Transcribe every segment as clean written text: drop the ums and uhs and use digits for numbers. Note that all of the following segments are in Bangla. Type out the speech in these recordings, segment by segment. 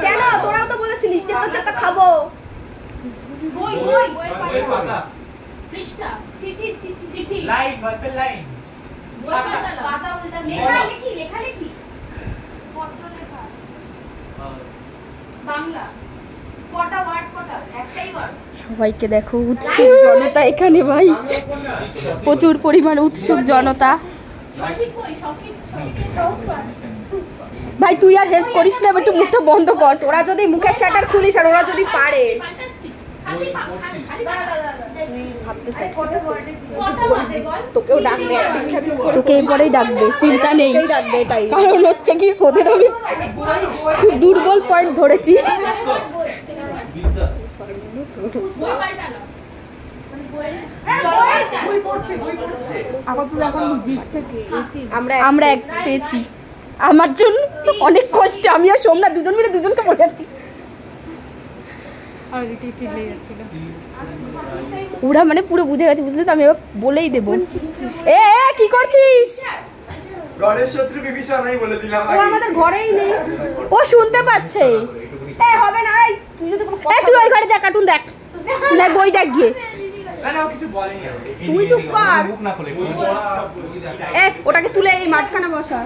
কেন তোরাও তো বলেছিলি চেতা চেতা খাবো। বই বই বই পাতা পৃষ্ঠা চিঠি চিঠি চিঠি লাইন গল্পের লাইন বই পাতা পাতা উল্টা লেখালেখি লেখালেখি পত্র লেখা বাংলা কটা ওয়ার্ড কটা একটাই ওয়ার্ড। সবাইকে দেখো উৎসুক জনতা এখানে ভাই, প্রচুর পরিমাণে উৎসুক জনতা। ভাই তুই আর হেল্প করিস না, একটু মুখটা বন্ধ কর। তোরা যদি মুখের শাটার খুলিস আর ওরা যদি পারে তোকেও ডাকবে, তোকে এরপরেই ডাকবে, চিন্তা নেই। কারণ হচ্ছে কি ওদের আমি খুব দুর্বল পয়েন্ট ধরেছি। আমরা এক পেয়েছি, আমার জন্য অনেক কষ্ট। আমি আর সোমনাথ দুজন মিলে দুজনকে বলে যাচ্ছি। ওরা মানে পুরো বুঝে গেছে, বুঝলে তো? আমি এবার বলেই দেবো। এ কি করছিস? ও আমাদের ঘরেই নেই, ও শুনতে পাচ্ছে। এ হবে না, তুই ওই ঘরে যা, কার্টুন দেখ না, বই দেখ গিয়ে। তুই চুপ কর, ওটাকে তুলে এই মাঝখানে বসা,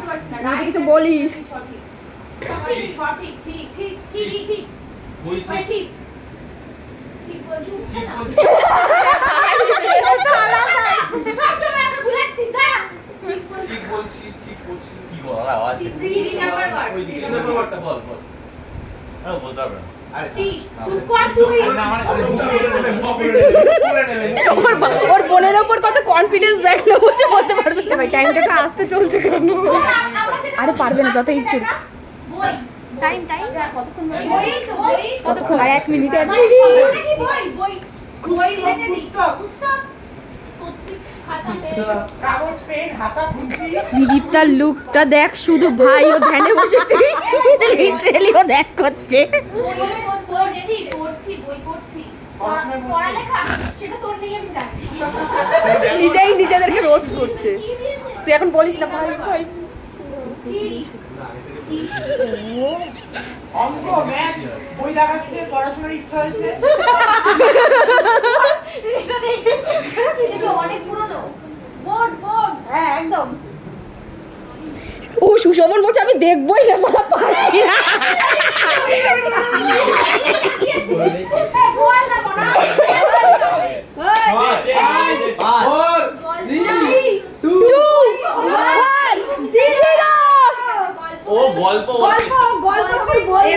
যদি কিছু বলিস। ওর বোনের ওপর কত কনফিডেন্স দেখ না, বুঝতে বলতে পারবে না। ভাই টাইমটা আসতে চলছে কেন? আরে পারবে না, যত ইচ্ছে। টাইম টাইম কতক্ষণ? কতক্ষণ? আর 1 মিনিট। শ্রীদীপ্তার লুকটা দেখ শুধু ভাই, ও ধ্যানে বসেছে, লিটারালি ও দেখ করছে। নিজেই নিজেদেরকে রোস্ট করছে। তুই এখন বলিস না ভাই ভাই। অঙ্ক ম্যাথ বই দেখাচ্ছে, পড়াশোনার ইচ্ছা হয়েছে। অনেক পুরনো বোর্ড বোর্ড। হ্যাঁ একদম। ও সুশোভন বলছে আমি দেখবই না, সারা পাচ্ছি না। ও গল্প গল্প গল্প বই।